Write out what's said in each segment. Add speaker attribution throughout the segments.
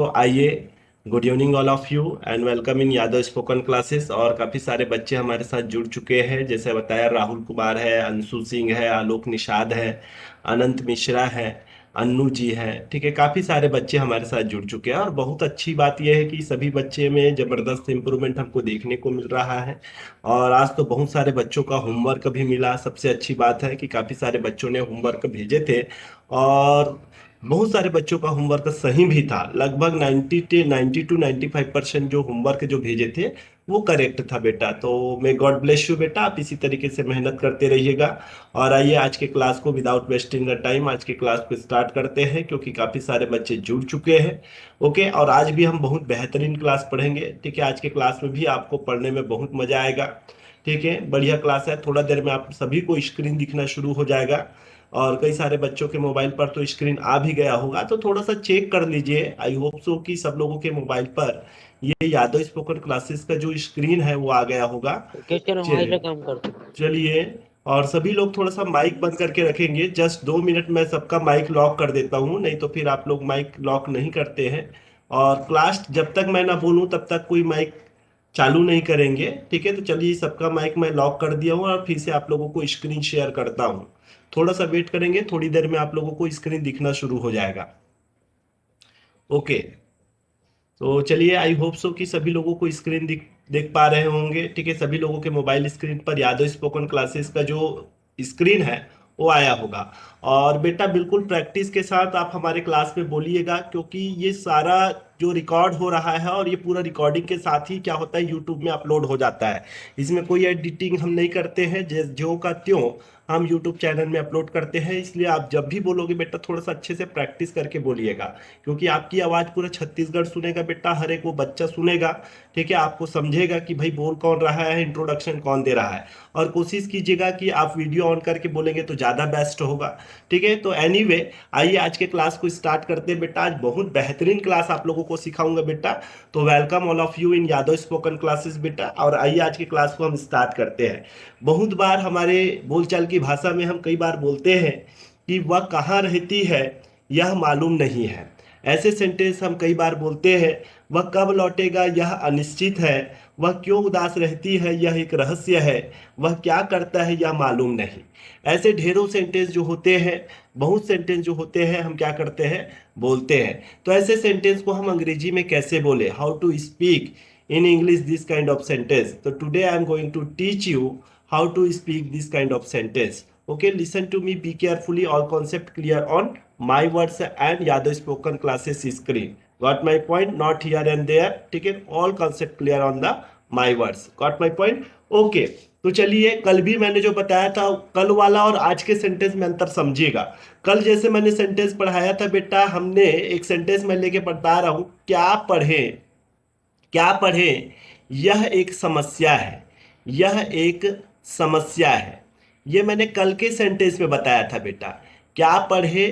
Speaker 1: तो आइए, good evening all of you and welcome in Yadav spoken classes. और काफी सारे बच्चे हमारे साथ जुड़ चुके हैं। जैसे बताया, राहुल कुमार है, अंशु सिंह है, आलोक निषाद है, अनंत मिश्रा है, अन्नू जी है। ठीक है, काफी सारे बच्चे हमारे साथ जुड़ चुके हैं और बहुत अच्छी बात यह है कि सभी बच्चे में जबरदस्त इंप्रूवमेंट हमको देखने को मिल रहा है। और आज तो बहुत सारे बच्चों का होमवर्क भी मिला। सबसे अच्छी बात है कि काफी सारे बच्चों ने होमवर्क भेजे थे और बहुत सारे बच्चों का होमवर्क सही भी था। लगभग 90 टू 95% जो होमवर्क जो भेजे थे वो करेक्ट था बेटा। तो मे गॉड ब्लेस यू बेटा, आप इसी तरीके से मेहनत करते रहिएगा। और आइए आज के क्लास को विदाउट वेस्टिंग द टाइम आज के क्लास को स्टार्ट करते हैं, क्योंकि काफी सारे बच्चे जुड़ चुके हैं। ओके, और आज भी हम बहुत बेहतरीन क्लास पढ़ेंगे। ठीक है, आज के क्लास में भी आपको पढ़ने में बहुत मजा आएगा। ठीक है, बढ़िया क्लास है। थोड़ा देर में आप सभी को स्क्रीन दिखना शुरू हो जाएगा और कई सारे बच्चों के मोबाइल पर तो स्क्रीन आ भी गया होगा, तो थोड़ा सा चेक कर लीजिए। आई होप सो कि सब लोगों के मोबाइल पर ये यादव स्पोकन क्लासेस का जो स्क्रीन है वो आ गया होगा।
Speaker 2: कैसे मोबाइल
Speaker 1: चलिए,
Speaker 2: काम करते
Speaker 1: चलिए। और सभी लोग थोड़ा सा माइक बंद करके रखेंगे। जस्ट 2 मिनट में सबका माइक लॉक कर देता हूँ, नहीं तो फिर आप लोग माइक लॉक नहीं करते हैं। और क्लास जब तक मैं ना बोलूँ तब तक कोई माइक चालू नहीं करेंगे। ठीक है, तो चलिए, सबका माइक मैं लॉक कर दिया हूँ और फिर से आप लोगों को स्क्रीन शेयर करता हूँ। थोड़ा सा वेट करेंगे, थोड़ी देर में आप लोगों को स्क्रीन दिखना शुरू हो जाएगा। ओके, तो चलिए, आई होप सो कि सभी लोगों को स्क्रीन दिख देख पा रहे होंगे। ठीक है, सभी लोगों के मोबाइल स्क्रीन पर यादव स्पोकन क्लासेस का जो स्क्रीन है वो आया होगा। और बेटा बिल्कुल प्रैक्टिस के साथ आप हमारे क्लास में बोलिएगा, क्योंकि ये सारा जो रिकॉर्ड हो रहा है और ये पूरा रिकॉर्डिंग के साथ ही क्या होता है, यूट्यूब में अपलोड हो जाता है। इसमें कोई एडिटिंग हम नहीं करते हैं, जो का त्यों हम यूट्यूब चैनल में अपलोड करते हैं। इसलिए आप जब भी बोलोगे बेटा थोड़ा सा अच्छे से प्रैक्टिस करके बोलिएगा, क्योंकि आपकी आवाज़ पूरा छत्तीसगढ़ सुनेगा बेटा, हर एक वो बच्चा सुनेगा। ठीक है, आपको समझेगा कि भाई बोल कौन रहा है, इंट्रोडक्शन कौन दे रहा है। और कोशिश कीजिएगा कि आप वीडियो ऑन करके बोलेंगे तो ज़्यादा बेस्ट होगा। ठीक है, तो एनीवे, आइए आज के क्लास को स्टार्ट करते हैं बेटा। आज बहुत बेहतरीन क्लास आप लोगों को सिखाऊंगा बेटा। तो welcome all of you in Yadav spoken classes बेटा। और आइए आज के क्लास को हम स्टार्ट करते हैं। बहुत बार हमारे बोलचाल की भाषा में हम कई बार बोलते हैं कि वह कहाँ रहती है यह मालूम नहीं है। ऐसे सेंटेंस हम कई बार बोलते हैं। वह कब लौटेगा यह अनिश्चित है। वह क्यों उदास रहती है यह एक रहस्य है। वह क्या करता है यह मालूम नहीं। ऐसे ढेरों सेंटेंस जो होते हैं, बहुत सेंटेंस जो होते हैं, हम क्या करते हैं, बोलते हैं। तो ऐसे सेंटेंस को हम अंग्रेजी में कैसे बोले, how to speak in English this kind of sentence. तो today I am going to teach you how to speak this kind of sentence. Okay, listen to me, be carefully, all concept clear on my words and Yadav spoken classes screen. Got my point? Not here and there. ठीक है, all concept clear on the my words. Got my point? Okay, तो चलिए, कल भी मैंने जो बताया था, कल वाला और आज के सेंटेंस में अंतर समझिएगा। कल जैसे मैंने सेंटेंस पढ़ाया था बेटा, हमने एक सेंटेंस में लेके बता रहा हूं, क्या पढ़े, क्या पढ़े, यह एक समस्या है, यह एक समस्या है। ये मैंने कल के सेंटेंस में बताया था बेटा। क्या पढ़े,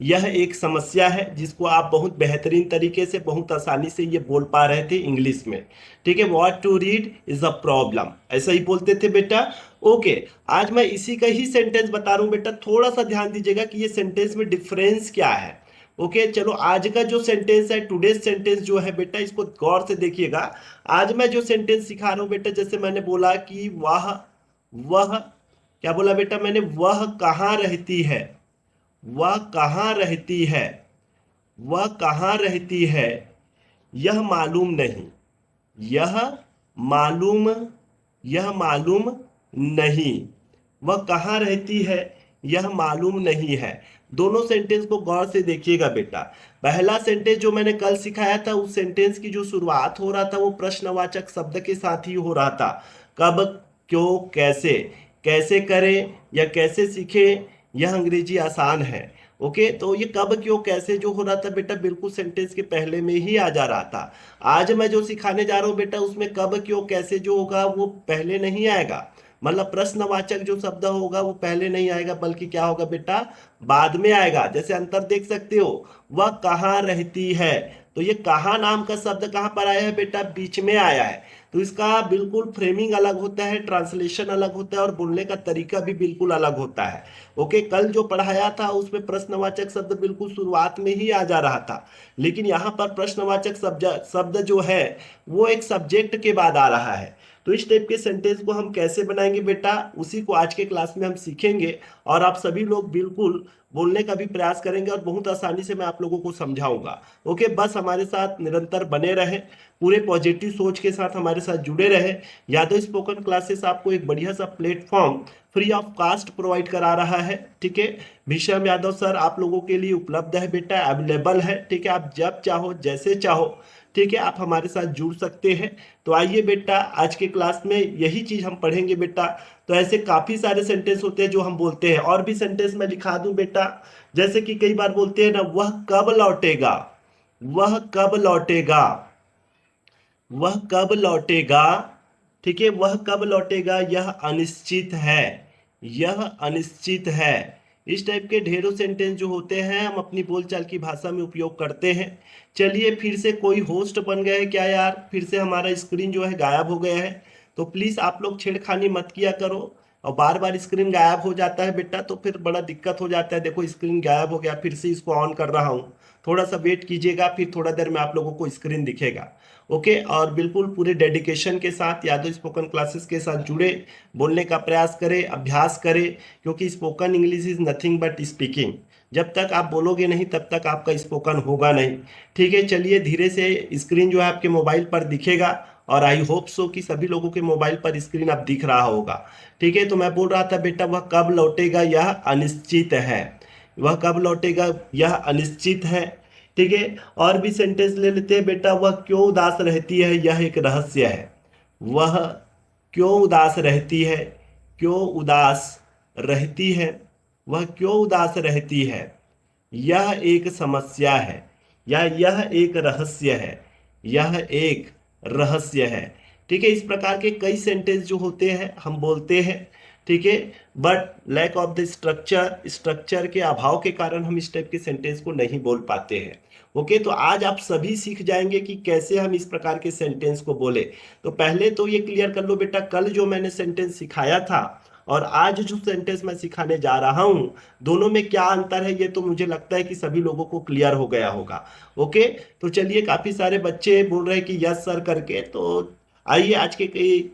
Speaker 1: यह एक समस्या है, जिसको आप बहुत बेहतरीन तरीके से बहुत आसानी से ये बोल पा रहे थे इंग्लिश में। ठीक है, what to read is a problem, ऐसा ही बोलते थे बेटा। ओके, आज मैं इसी का ही सेंटेंस बता रहा हूं बेटा। थोड़ा सा ध्यान दीजिएगा कि ये सेंटेंस में डिफरेंस क्या है। ओके, चलो, आज का जो सेंटेंस है, टुडेज सेंटेंस जो है बेटा, इसको गौर से देखिएगा। आज मैं जो सेंटेंस सिखा रहा हूं बेटा, जैसे मैंने बोला कि वह क्या बोला बेटा मैंने, वह कहाँ रहती है, वह कहाँ रहती है, वह कहाँ रहती है, यह मालूम नहीं, यह मालूम, यह मालूम नहीं। वह कहाँ रहती है यह मालूम नहीं है। दोनों सेंटेंस को गौर से देखिएगा बेटा। पहला सेंटेंस जो मैंने कल सिखाया था, उस सेंटेंस की जो शुरुआत हो रहा था वो प्रश्नवाचक शब्द के साथ ही हो रहा था। कब, क्यों, कैसे। कैसे करें या कैसे सीखें, यह अंग्रेजी आसान है। ओके, तो ये कब, क्यों, कैसे जो हो रहा था बेटा, बिल्कुल सेंटेंस के पहले में ही आ जा रहा था। आज मैं जो सिखाने जा रहा हूं बेटा, उसमें कब, क्यों, कैसे जो होगा वो पहले नहीं आएगा। मतलब प्रश्नवाचक जो शब्द होगा वो पहले नहीं आएगा, बल्कि क्या होगा बेटा, बाद में आएगा। जैसे अंतर देख सकते हो, वह कहाँ रहती है, तो ये कहाँ नाम का शब्द कहाँ पर आया है बेटा, बीच में आया है। तो इसका बिल्कुल फ्रेमिंग अलग होता है, ट्रांसलेशन अलग होता है, और बोलने का तरीका भी बिल्कुल अलग होता है। ओके, कल जो पढ़ाया था उसमें प्रश्नवाचक शब्द बिल्कुल शुरुआत में ही आ जा रहा था, लेकिन यहाँ पर प्रश्नवाचक शब्द शब्द जो है वो एक सब्जेक्ट के बाद आ रहा है। तो इस टाइप के सेंटेंस को हम कैसे बनाएंगे बेटा, उसी को आज के क्लास में हम सीखेंगे, और आप सभी लोग बिल्कुल बोलने का भी प्रयास करेंगे, और बहुत आसानी से मैं आप लोगों को समझाऊंगा। ओके, बस हमारे साथ निरंतर बने रहे, पूरे पॉजिटिव सोच के साथ हमारे साथ जुड़े रहे। यादव स्पोकन क्लासेस आपको एक बढ़िया सा platform free of cost provide करा रहा है। ठीक है, भीषम यादव सर आप लोगों के लिए उपलब्ध है बेटा, अवेलेबल है। ठीक है, आप जब चाहो जैसे चाहो, ठीक है, आप हमारे साथ जुड़ सकते हैं। तो आइए बेटा, आज के क्लास में यही चीज हम पढ़ेंगे बेटा। तो ऐसे काफी सारे सेंटेंस होते हैं जो हम बोलते हैं, और भी सेंटेंस मैं लिखा दूं बेटा। जैसे कि कई बार बोलते हैं ना, वह कब लौटेगा, वह कब लौटेगा, वह कब लौटेगा। ठीक है, वह कब लौटेगा, यह अनिश्चित है, यह अनिश्चित है। इस टाइप के ढेरों सेंटेंस जो होते हैं हम अपनी बोलचाल की भाषा में उपयोग करते हैं। चलिए, फिर से कोई होस्ट बन गए क्या यार, फिर से हमारा स्क्रीन जो है गायब हो गया है। तो प्लीज आप लोग छेड़खानी मत किया करो, और बार बार स्क्रीन गायब हो जाता है बेटा तो फिर बड़ा दिक्कत हो जाता है। देखो स्क्रीन गायब हो गया, फिर से इसको ऑन कर रहा हूँ, थोड़ा सा वेट कीजिएगा, फिर थोड़ा देर में आप लोगों को स्क्रीन दिखेगा। ओके, और बिल्कुल पूरे डेडिकेशन के साथ यादव स्पोकन क्लासेस के साथ जुड़े, बोलने का प्रयास करें, अभ्यास करें, क्योंकि spoken English is nothing but speaking. जब तक आप बोलोगे नहीं तब तक आपका स्पोकन होगा नहीं। ठीक है, चलिए धीरे से स्क्रीन जो है आपके मोबाइल पर दिखेगा, और आई होप सो कि सभी लोगों के मोबाइल पर स्क्रीन अब दिख रहा होगा। ठीक है, तो मैं बोल रहा था बेटा, वह कब लौटेगा यह अनिश्चित है, वह कब लौटेगा यह अनिश्चित है। ठीक है, और भी सेंटेंस ले लेते हैं बेटा। वह क्यों उदास रहती है, यह एक रहस्य है, वह क्यों उदास रहती है, क्यों उदास रहती है, वह क्यों उदास रहती है, यह एक समस्या है, या यह एक रहस्य है, यह एक रहस्य है। ठीक है, इस प्रकार के कई सेंटेंस जो होते हैं हम बोलते हैं। ठीक है, but lack of the structure, structure के अभाव के कारण हम इस टाइप के सेंटेंस को नहीं बोल पाते हैं। ओके, तो आज आप सभी सीख जाएंगे कि कैसे हम इस प्रकार के सेंटेंस को बोले। तो पहले तो ये क्लियर कर लो बेटा, कल जो मैंने सेंटेंस सिखाया था और आज जो सेंटेंस मैं सिखाने जा रहा हूं, दोनों में क्या अंतर है, ये तो मुझे लगता है कि सभी लोगों को क्लियर हो गया होगा। ओके, तो चलिए, काफी सारे बच्चे बोल रहे हैं कि यस सर करके, तो आइए आज के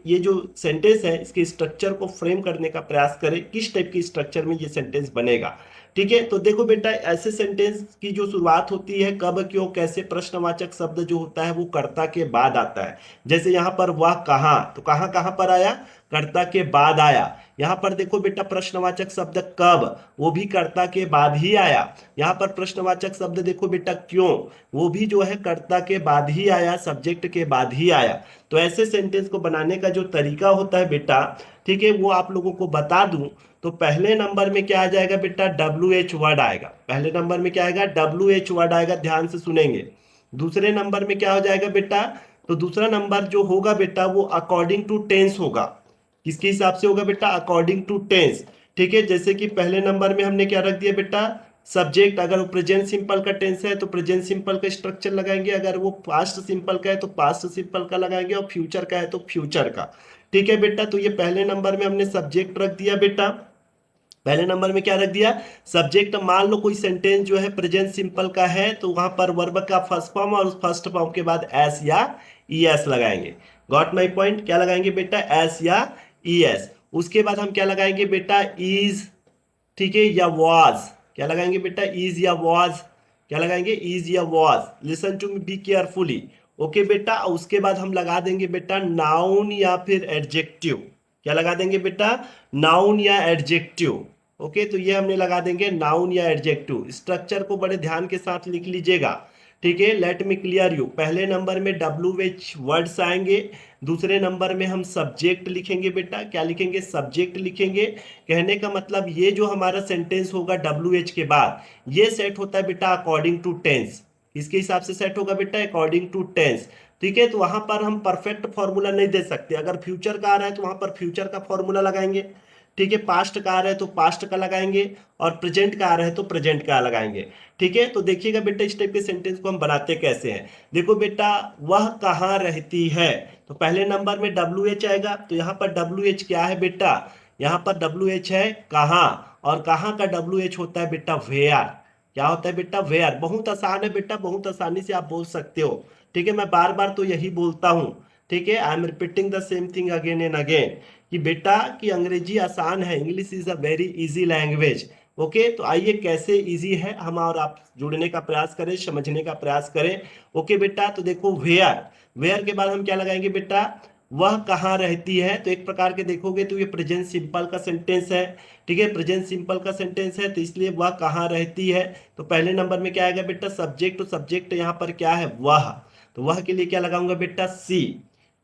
Speaker 1: ये जो सेंटेंस है इसके स्ट्रक्चर को फ्रेम करने का प्रयास करें, किस टाइप की स्ट्रक्चर में ये सेंटेंस बनेगा। ठीक है, तो देखो बेटा, ऐसे सेंटेंस की जो शुरुआत होती है कब, क्यों, कैसे, प्रश्नवाचक शब्द जो होता है वो कर्ता के बाद आता है। जैसे यहाँ पर वह कहाँ, तो कहाँ कहाँ पर आया, कर्ता के बाद आया। यहाँ पर देखो बेटा, प्रश्नवाचक शब्द कब, वो भी कर्ता के बाद ही आया। यहाँ पर प्रश्नवाचक शब्द देखो बेटा क्यों, वो भी जो है कर्ता के बाद ही आया, सब्जेक्ट के बाद ही आया। तो ऐसे सेंटेंस को बनाने का जो तरीका होता है बेटा, ठीक है, वो आप लोगों को बता दूं। तो पहले नंबर में क्या आ जाएगा बेटा, WH वर्ड आएगा। पहले नंबर में क्या आएगा, WH वर्ड आएगा, ध्यान से सुनेंगे। दूसरे नंबर में क्या हो जाएगा बेटा, तो दूसरा नंबर जो होगा बेटा वो अकॉर्डिंग टू टेंस होगा। किसके हिसाब से होगा बेटा, अकॉर्डिंग टू टेंस। ठीक है, जैसे कि पहले नंबर में हमने क्या रख दिया बेटा, सब्जेक्ट। अगर वो प्रेजेंट सिंपल का टेंस है तो प्रेजेंट सिंपल का स्ट्रक्चर लगाएंगे, अगर वो पास्ट सिंपल का है तो पास्ट सिंपल का लगाएंगे, और फ्यूचर का है तो फ्यूचर का। ठीक है बेटा, तो ये पहले नंबर में हमने सब्जेक्ट रख दिया बेटा। पहले नंबर में क्या रख दिया, सब्जेक्ट। मान लो कोई सेंटेंस जो है प्रेजेंट सिंपल का है तो वहां पर वर्ब का फर्स्ट फॉर्म, और उस फर्स्ट फॉर्म के बाद एस या ई एस लगाएंगे। गॉट माई पॉइंट, क्या लगाएंगे बेटा, एस या ई एस। उसके बाद हम क्या लगाएंगे बेटा, इज, ठीक है, या वॉज। क्या लगाएंगे बेटा, इज या वॉज, क्या लगाएंगे, इज या was. Listen to me, be carefully. Okay बेटा, उसके बाद हम लगा देंगे बेटा नाउन या फिर एडजेक्टिव। क्या लगा देंगे बेटा, नाउन या एडजेक्टिव। ओके, तो ये हमने लगा देंगे नाउन या एडजेक्टिव। स्ट्रक्चर को बड़े ध्यान के साथ लिख लीजिएगा। ठीक है, लेट मी क्लियर यू। पहले नंबर में WH वर्ड्स आएंगे, दूसरे नंबर में हम सब्जेक्ट लिखेंगे बेटा। क्या लिखेंगे, सब्जेक्ट लिखेंगे। कहने का मतलब ये जो हमारा सेंटेंस होगा WH के बाद, ये सेट होता है बेटा अकॉर्डिंग टू टेंस। इसके हिसाब से सेट होगा बेटा, अकॉर्डिंग टू टेंस। ठीक है, तो वहां पर हम परफेक्ट फॉर्मूला नहीं दे सकते। अगर फ्यूचर का आ रहा है तो वहां पर फ्यूचर का फॉर्मूला लगाएंगे। ठीक है, पास्ट का आ रहा है तो पास्ट का लगाएंगे, और प्रेजेंट का आ रहा है तो प्रेजेंट का लगाएंगे। ठीक है, तो देखिएगा बेटा इस टाइप के सेंटेंस को हम बनाते कैसे हैं। देखो बेटा, वह कहाँ रहती है, तो पहले नंबर में डब्ल्यू एच आएगा, तो यहाँ पर डब्ल्यू एच क्या है बेटा, यहाँ पर डब्ल्यू एच है कहाँ, और कहाँ का डब्ल्यू एच होता है बेटा वेयर। क्या होता है बेटा, वेयर। बहुत आसान है बेटा, बहुत आसानी से आप बोल सकते हो। ठीक है, मैं बार बार तो यही बोलता हूँ। ठीक है, आई am repeating the same thing again and again, कि बेटा कि अंग्रेजी आसान है, English is a very easy language. Okay, तो आइए कैसे इजी है, हम और आप जुड़ने का प्रयास करें, समझने का प्रयास करें। ओके बेटा, तो देखो वेयर, वेयर के बाद हम क्या लगाएंगे बेटा, वह कहाँ रहती है, तो एक प्रकार के देखोगे तो ये प्रेजेंट सिंपल का सेंटेंस है। ठीक है, प्रेजेंट सिंपल का सेंटेंस है, तो इसलिए वह कहाँ रहती है, तो पहले नंबर में क्या आएगा बेटा, सब्जेक्ट, तो सब्जेक्ट यहाँ पर क्या है, वह, तो वह के लिए क्या लगाऊंगा बेटा, सी।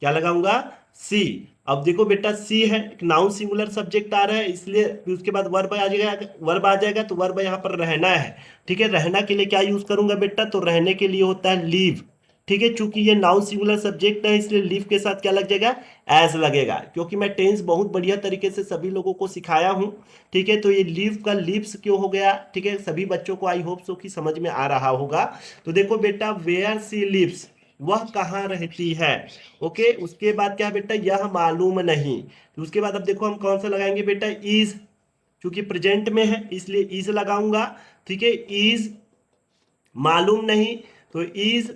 Speaker 1: क्या लगाऊंगा, सी। अब देखो बेटा, सी है, एक नाउन सिंगुलर सब्जेक्ट आ रहा है, इसलिए फिर उसके बाद वर्ब आ जाएगा, वर्ब आ जाएगा, तो वर्ब यहाँ पर रहना है। ठीक है, रहना के लिए क्या यूज करूंगा बेटा, तो रहने के लिए होता है लीव। ठीक है, चूंकि ये नाउन सिंगुलर सब्जेक्ट है, इसलिए लीव के साथ क्या लग जाएगा, एज लगेगा, क्योंकि मैं टेंस बहुत बढ़िया तरीके से सभी लोगों को सिखाया हूं। ठीक है, तो ये लीव का लीव्स क्यों हो गया, ठीक है, सभी बच्चों को आई होप सो कि समझ में आ रहा होगा। तो देखो बेटा, वेयर सी लिव्स, वह कहाँ रहती है। ओके, उसके बाद क्या बेटा, यह मालूम नहीं, तो उसके बाद अब देखो हम कौन सा लगाएंगे बेटा, इज, क्योंकि प्रेजेंट में है इसलिए इज लगाऊंगा। ठीक है, इज मालूम नहीं, तो इज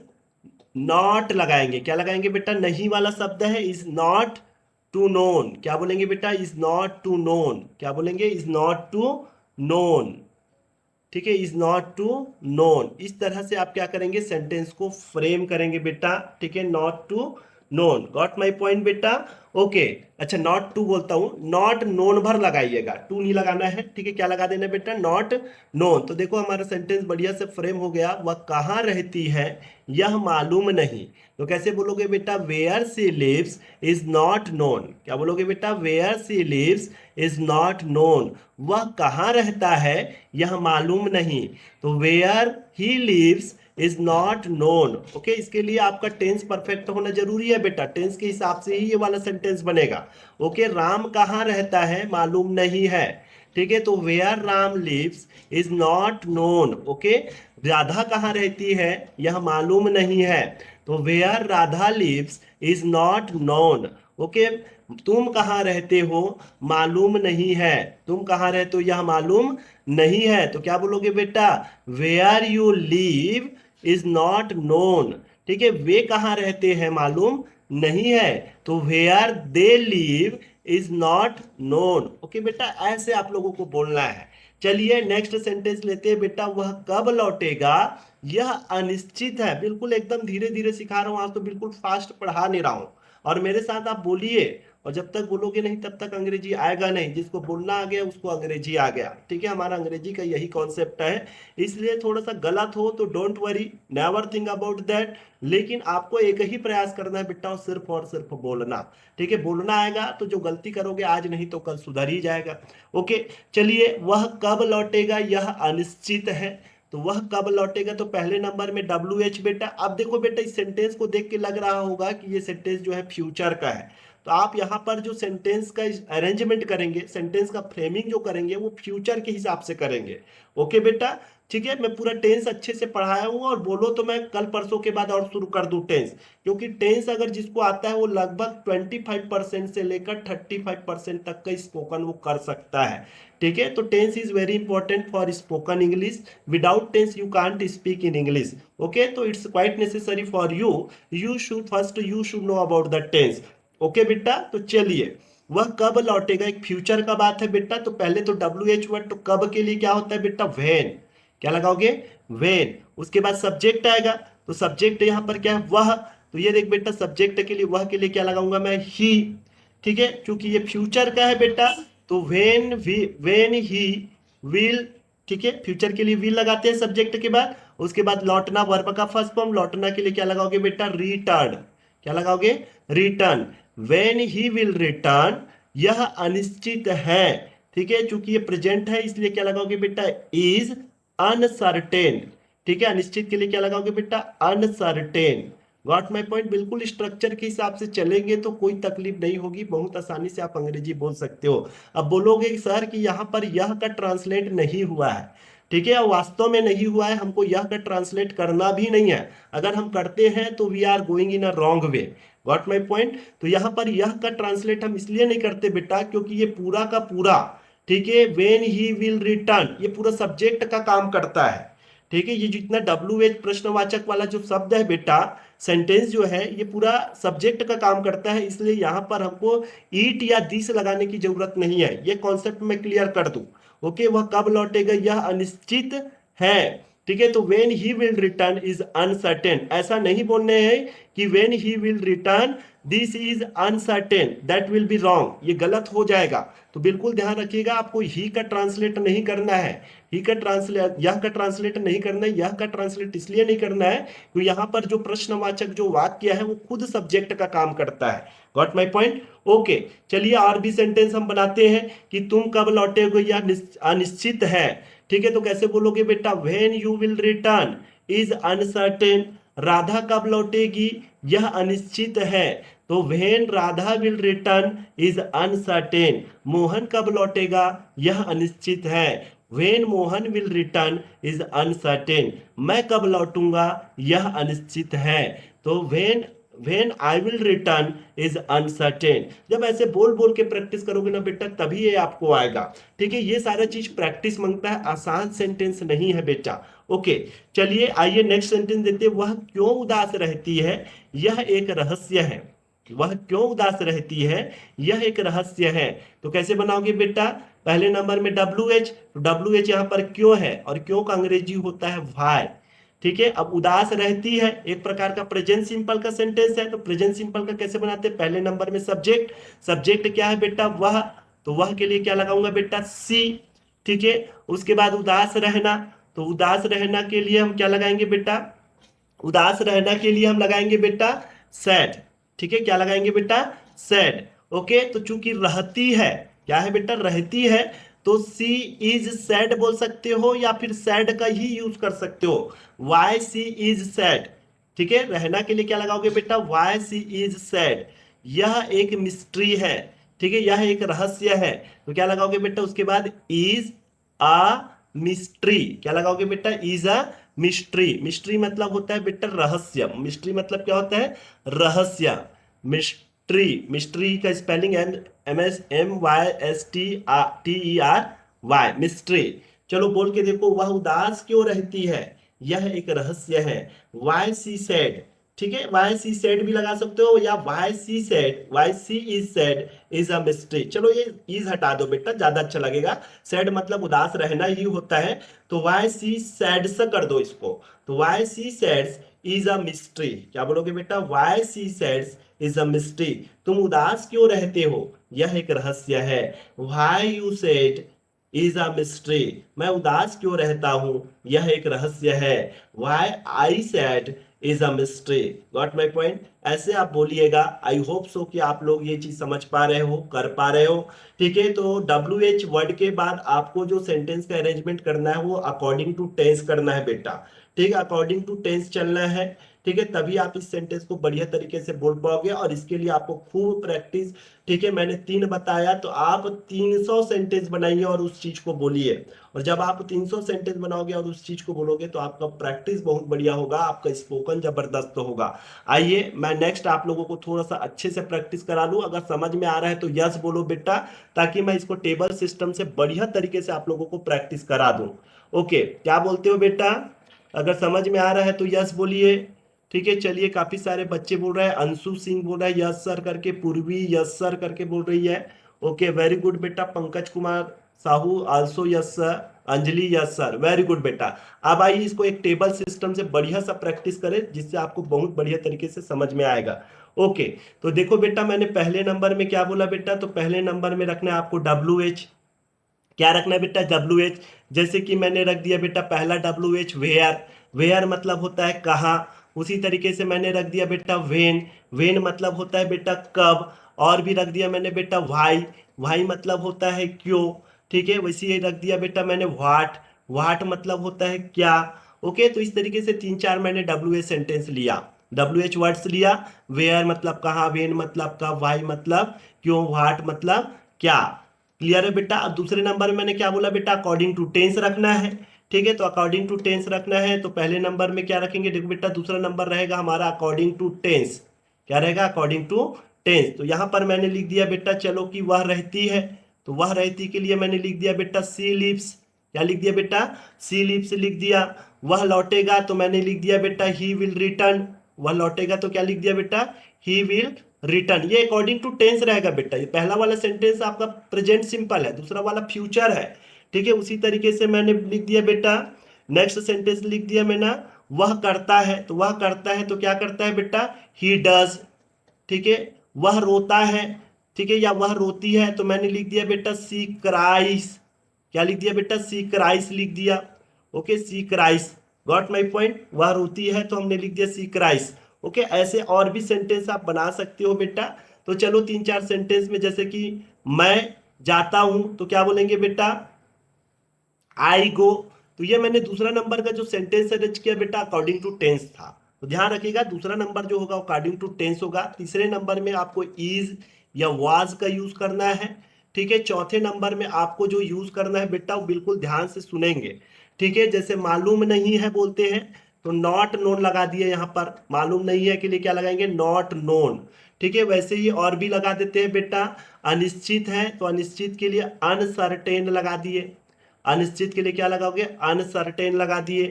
Speaker 1: नॉट लगाएंगे। क्या लगाएंगे बेटा, नहीं वाला शब्द है, इज नॉट टू नोन। क्या बोलेंगे बेटा, इज नॉट टू नोन। क्या बोलेंगे, इज नॉट टू नोन। ठीक है, इज नॉट टू नोन, इस तरह से आप क्या करेंगे, सेंटेंस को फ्रेम करेंगे बेटा। ठीक है, not to known, got my point बेटा। ओके, अच्छा नॉट टू बोलता हूं, नॉट नोन भर लगाइएगा, टू नहीं लगाना है। ठीक है, क्या लगा देना बेटा, नॉट नोन। तो देखो हमारा सेंटेंस बढ़िया से फ्रेम हो गया, वह कहाँ रहती है यह मालूम नहीं, तो कैसे बोलोगे बेटा, where she lives is not known. क्या बोलोगे बेटा, where she lives is not known, वह कहाँ रहता है यह मालूम नहीं, तो where he lives is not known. Okay, इसके लिए आपका टेंस परफेक्ट होना जरूरी है बेटा, टेंस के हिसाब से ही ये वाला सेंटेंस बनेगा। ओके, राम कहाँ रहता है मालूम नहीं है। ठीक है, तो where Ram lives is not known. Okay, Radha कहाँ रहती है यह मालूम नहीं है, तो where Radha lives is not known. Okay, तुम कहाँ रहते हो मालूम नहीं है, तुम कहाँ रहते हो यह मालूम नहीं है, तो क्या बोलोगे बेटा, where you live is not known. ठीक है, वे कहाँ रहते हैं मालूम नहीं है, तो where they live is not known. Okay बेटा, ऐसे आप लोगों को बोलना है। चलिए नेक्स्ट सेंटेंस लेते हैं बेटा, वह कब लौटेगा यह अनिश्चित है। बिल्कुल एकदम धीरे धीरे सिखा रहा हूं, आज तो बिल्कुल फास्ट पढ़ा नहीं रहा हूं, और मेरे साथ आप बोलिए, और जब तक बोलोगे नहीं तब तक अंग्रेजी आएगा नहीं, जिसको बोलना आ गया उसको अंग्रेजी आ गया। ठीक है, हमारा अंग्रेजी का यही कॉन्सेप्ट है, इसलिए थोड़ा सा गलत हो तो don't worry, never think about that, लेकिन आपको एक ही प्रयास करना है बेटा, सिर्फ और सिर्फ बोलना। ठीक है, बोलना आएगा तो जो गलती करोगे आज नहीं तो कल सुधर ही जाएगा। ओके, चलिए, वह कब लौटेगा यह अनिश्चित है, तो वह कब लौटेगा, तो पहले नंबर में डब्ल्यू एच बेटा। अब देखो बेटा, इस सेंटेंस को देख के लग रहा होगा कि ये सेंटेंस जो है फ्यूचर का है, तो आप यहाँ पर जो सेंटेंस का अरेंजमेंट करेंगे, सेंटेंस का फ्रेमिंग जो करेंगे वो फ्यूचर के हिसाब से करेंगे। ओके बेटा, ठीक है, मैं पूरा टेंस अच्छे से पढ़ाया हूँ, और बोलो तो मैं कल परसों के बाद और शुरू कर दूं टेंस, क्योंकि टेंस अगर जिसको आता है वो लगभग 25% से लेकर 35% तक का स्पोकन वो कर सकता है। ठीक है, तो tense is very important for spoken English, without tense you can't speak in English. Okay, तो it's quite necessary for you, you should first you should know about the tense. Okay बेटा, तो चलिए, वह कब लौटेगा, एक फ्यूचर का बात है बेटा, तो पहले तो डब्ल्यू एच वर्ड, तो कब के लिए क्या होता है बेटा, वेन। क्या लगाओगे, वेन। उसके बाद सब्जेक्ट आएगा, तो सब्जेक्ट यहाँ पर क्या है, वह, तो ये देख बेटा, सब्जेक्ट के लिए वह के लिए क्या लगाऊंगा मैं, ही। ठीक है, क्योंकि ये फ्यूचर का है बेटा, तो वेन ही विल। ठीक है, फ्यूचर के लिए विल लगाते हैं सब्जेक्ट के बाद। उसके बाद लौटना, वर्ब का फर्स्ट फॉर्म, लौटना के लिए क्या लगाओगे बेटा, रिटर्न। क्या लगाओगे, return. When he will return, यह अनिश्चित है। ठीक है, चूंकि ये प्रेजेंट है इसलिए क्या लगाओगे बेटा, इज अनसर्टेन। ठीक है, अनिश्चित के लिए क्या लगाओगे बेटा, अनसर्टेन। Got my point. बिल्कुल स्ट्रक्चर के हिसाब से चलेंगे तो कोई तकलीफ नहीं होगी, बहुत आसानी से आप अंग्रेजी बोल सकते हो। अब बोलोगे कि सर कि यहाँ पर यह का ट्रांसलेट नहीं हुआ है, ठीक है, वास्तव में नहीं हुआ है, हमको यह का ट्रांसलेट करना भी नहीं है। अगर हम करते हैं तो we are going in a wrong way. Got my point. तो यहाँ पर यह का ट्रांसलेट हम इसलिए नहीं करते बेटा, क्योंकि ये पूरा का पूरा, ठीक है, वेन ही विल रिटर्न, ये पूरा सब्जेक्ट का काम करता है। ठीक है, ये जितना डब्ल्यू एच प्रश्नवाचक वाला जो शब्द है बेटा, सेंटेंस जो है, ये पूरा सब्जेक्ट का काम करता है, इसलिए यहां पर हमको ईट या दिस लगाने की जरूरत नहीं है। ये कॉन्सेप्ट मैं क्लियर कर दूं। ओके, वह कब लौटेगा यह अनिश्चित है। ठीक है, तो when he will return is uncertain, ऐसा नहीं बोलने हैं कि when he will return this is uncertain, that will be wrong, ये गलत हो जाएगा। तो बिल्कुल ध्यान रखिएगा, आपको ही का ट्रांसलेट नहीं करना है, ही का ट्रांसलेट, यह का ट्रांसलेट नहीं करना है। यह का ट्रांसलेट इसलिए नहीं करना है तो यहाँ पर जो प्रश्नवाचक जो वाक्य है वो खुद सब्जेक्ट का काम करता है। Got my point. ओके, चलिए और भी सेंटेंस हम बनाते हैं कि तुम कब लौटेगे यह अनिश्चित है। ठीक है, तो कैसे बोलोगे बेटा, when you will return is uncertain. Radha कब लौटेगी यह अनिश्चित है, तो when Radha will return is uncertain. Mohan कब लौटेगा यह अनिश्चित है, when Mohan will return is uncertain. मैं कब लौटूंगा यह अनिश्चित है, तो when I will return is uncertain. जब ऐसे बोल बोल के प्रैक्टिस करोगे ना बेटा, तभी ये आपको आएगा। ठीक है, ये सारा चीज प्रैक्टिस मांगता है, आसान सेंटेंस नहीं है बेटा। ओके, चलिए आइए नेक्स्ट सेंटेंस देते हैं। वह क्यों उदास रहती है यह एक रहस्य है। वह क्यों उदास रहती है यह एक रहस्य है। तो कैसे बनाओगे बेटा, पहले नंबर में डब्ल्यू एच, तो डब्ल्यू एच यहाँ पर क्यों है, और क्यों का अंग्रेजी होता है वाई। ठीक है, अब उदास रहती है एक प्रकार का प्रेजेंट सिंपल का सेंटेंस है, तो प्रेजेंट सिंपल का कैसे बनाते हैं, पहले नंबर में सब्जेक्ट, सब्जेक्ट क्या है बेटा वह, तो वह के लिए क्या लगाऊंगा बेटा सी। ठीक है, उसके बाद उदास रहना, तो उदास रहना के लिए हम क्या लगाएंगे बेटा, उदास रहना के लिए हम लगाएंगे बेटा सैड। ठीक है, क्या लगाएंगे बेटा सैड। ओके, तो चूंकि रहती है, क्या है बेटा रहती है, तो सी इज सैड बोल सकते हो या फिर सैड का ही यूज कर सकते हो, वाई सी इज सैड। ठीक है, रहना के लिए क्या लगाओगे बेटा वाई सी इज सैड। यह एक मिस्ट्री है, ठीक है, यह एक रहस्य है, तो क्या लगाओगे बेटा उसके बाद इज अ मिस्ट्री। क्या लगाओगे बेटा इज अ मिस्ट्री। मिस्ट्री मतलब होता है बेटा रहस्य, मिस्ट्री मतलब क्या होता है रहस्य। मिस्ट्री, मिस्ट्री का स्पेलिंग MYSTRTER, मिस्ट्री। चलो बोल के देखो, वह उदास क्यों रहती है यह एक रहस्य है, वाई सी सैड। ठीक है, वाई सी सैड भी लगा सकते हो, या why she sad, why she is sad is a mystery. चलो ये इज हटा दो बेटा, ज्यादा अच्छा लगेगा, सैड मतलब उदास रहना ही होता है, तो वाई सी सैड से कर दो इसको, तो why she sads is a mystery. क्या बोलोगे बेटा why she sads is a mystery. तुम उदास क्यों रहते हो यह एक रहस्य है, why you sad is a mystery. मैं उदास क्यों रहता हूं यह एक रहस्य है, why I sad is a mystery. Got my point. ऐसे आप बोलिएगा, आई होप सो कि आप लोग ये चीज समझ पा रहे हो, कर पा रहे हो। ठीक है, तो डब्ल्यू एच वर्ड के बाद आपको जो सेंटेंस का अरेंजमेंट करना है वो अकॉर्डिंग टू टेंस करना है बेटा। ठीक है, अकॉर्डिंग टू टेंस चलना है। ठीक है, तभी आप इस सेंटेंस को बढ़िया तरीके से बोल पाओगे, और इसके लिए आपको खूब प्रैक्टिस। ठीक है, मैंने 3 बताया, तो आप 300 सेंटेंस बनाइए और उस चीज को बोलिए। और जब आप 300 सेंटेंस बनाओगे और उस चीज को बोलोगे तो आपका प्रैक्टिस बहुत बढ़िया होगा, आपका स्पोकन जबरदस्त होगा। आइए मैं नेक्स्ट आप लोगों को थोड़ा सा अच्छे से प्रैक्टिस करा लूं। अगर समझ में आ रहा है तो यस बोलो बेटा, ताकि मैं इसको टेबल सिस्टम से बढ़िया तरीके से आप लोगों को प्रैक्टिस करा दूं। ओके, क्या बोलते हो बेटा, अगर समझ में आ रहा है तो यस बोलिए। ठीक है, चलिए काफी सारे बच्चे बोल रहे हैं, अंशु सिंह बोल रहा है यस सर करके, पूर्वी यस सर करके बोल रही है। ओके वेरी गुड बेटा, Pankaj Kumar Sahu also yes sir, Anjali yes sir, very good बेटा। अब आइए इसको एक टेबल सिस्टम से बढ़िया सा प्रैक्टिस करें, जिससे आपको बहुत बढ़िया तरीके से समझ में आएगा। ओके, तो देखो बेटा, मैंने पहले नंबर में क्या बोला बेटा, तो पहले नंबर में रखना है आपको डब्ल्यू एच। क्या रखना है बेटा डब्ल्यू एच। जैसे कि मैंने रख दिया बेटा पहला डब्ल्यू एच वेयर, वेयर मतलब होता है कहाँ। उसी तरीके से मैंने रख दिया बेटा वेन, वेन मतलब होता है बेटा कब। और भी रख दिया मैंने बेटा वाई, वाई मतलब होता है क्यों। ठीक है, वैसे ही रख दिया बेटा मैंने व्हाट, व्हाट मतलब होता है क्या। ओके, तो इस तरीके से 3 4 मैंने डब्ल्यू एच सेंटेंस लिया। WH वर्ड्स लिया, वेयर मतलब कहाँ, वेन मतलब कब, वाई मतलब क्यों, व्हाट मतलब क्या। क्लियर है बेटा। अब दूसरे नंबर में मैंने क्या बोला बेटा, अकॉर्डिंग टू टेंस रखना है। ठीक है, तो अकॉर्डिंग टू टेंस रखना है तो पहले नंबर में क्या रखेंगे, देखो बेटा दूसरा नंबर रहेगा हमारा अकॉर्डिंग टू टेंस। क्या रहेगा, अकॉर्डिंग टू टेंस। तो यहां पर मैंने लिख दिया बेटा चलो कि वह रहती है, तो वह रहती के लिए मैंने लिख दिया बेटा सी लिव्स। क्या लिख दिया बेटा, सी लिव्स लिख दिया। वह लौटेगा तो मैंने लिख दिया बेटा ही विल रिटर्न। वह लौटेगा तो क्या लिख दिया बेटा, ही विल रिटर्न। ये अकॉर्डिंग टू टेंस रहेगा बेटा। ये पहला वाला सेंटेंस आपका प्रेजेंट सिंपल है, दूसरा वाला फ्यूचर है। ठीक है, उसी तरीके से मैंने लिख दिया बेटा, नेक्स्ट सेंटेंस लिख दिया मैंने, वह करता है, तो वह करता है तो क्या करता है बेटा, ही डज। ठीक है, वह रोता है, ठीक है, या वह रोती है तो मैंने लिख दिया बेटा सी क्राइस। क्या लिख दिया बेटा, सी क्राइस लिख दिया। Okay, she cries. Got my point. वह रोती है तो हमने लिख दिया सी क्राइस। ओके, ऐसे और भी सेंटेंस आप बना सकते हो बेटा। तो चलो तीन चार सेंटेंस में, जैसे कि मैं जाता हूं तो क्या बोलेंगे बेटा, आई गो। तो ये मैंने दूसरा नंबर का जो सेंटेंस अरेंज किया बेटा अकॉर्डिंग टू टेंस था। तो ध्यान रखिएगा दूसरा नंबर जो होगा अकॉर्डिंग टू टेंस होगा। तीसरे नंबर में आपको इज या वाज का यूज करना है। ठीक है, चौथे नंबर में आपको जो यूज करना है बेटा वो बिल्कुल ध्यान से सुनेंगे। ठीक है, जैसे मालूम नहीं है बोलते हैं तो नॉट नोन लगा दिए, यहां पर मालूम नहीं है के लिए क्या लगाएंगे, नॉट नोन। ठीक है, वैसे ही और भी लगा देते हैं बेटा, अनिश्चित है तो अनिश्चित के लिए अनसर्टेन लगा दिए। अनिश्चित के लिए क्या लगाओगे, अनसर्टेन लगा दिए।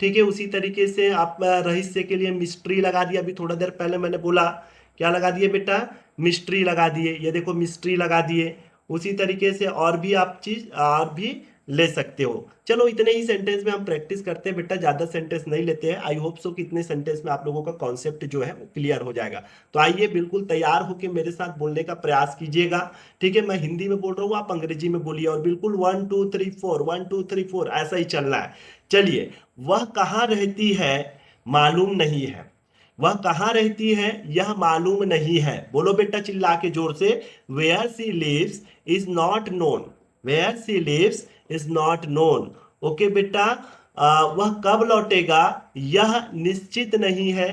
Speaker 1: ठीक है, उसी तरीके से आप रहस्य के लिए मिस्ट्री लगा दिया, अभी थोड़ा देर पहले मैंने बोला, क्या लगा दिए बेटा, मिस्ट्री लगा दिए। ये देखो मिस्ट्री लगा दिए। उसी तरीके से और भी आप चीज और भी ले सकते हो। चलो इतने ही सेंटेंस में हम प्रैक्टिस करते हैं बेटा, ज्यादा सेंटेंस नहीं लेते हैं। आई होप सो कि इतने सेंटेंस में आप लोगों का कॉन्सेप्ट जो है वो क्लियर हो जाएगा। तो आइए बिल्कुल तैयार होकर मेरे साथ बोलने का प्रयास कीजिएगा। ठीक है, मैं हिंदी में बोल रहा हूँ, आप अंग्रेजी में बोलिए, और बिल्कुल 1 2 3 4 1 2 3 4 ऐसा ही चलना है। चलिए, वह कहाँ रहती है, मालूम नहीं है। वह कहाँ रहती है, यह मालूम नहीं है। बोलो बेटा चिल्ला के जोर से, where she lives is not known. Where she lives is not known. Okay बेटा, वह कब लौटेगा, यह निश्चित नहीं है।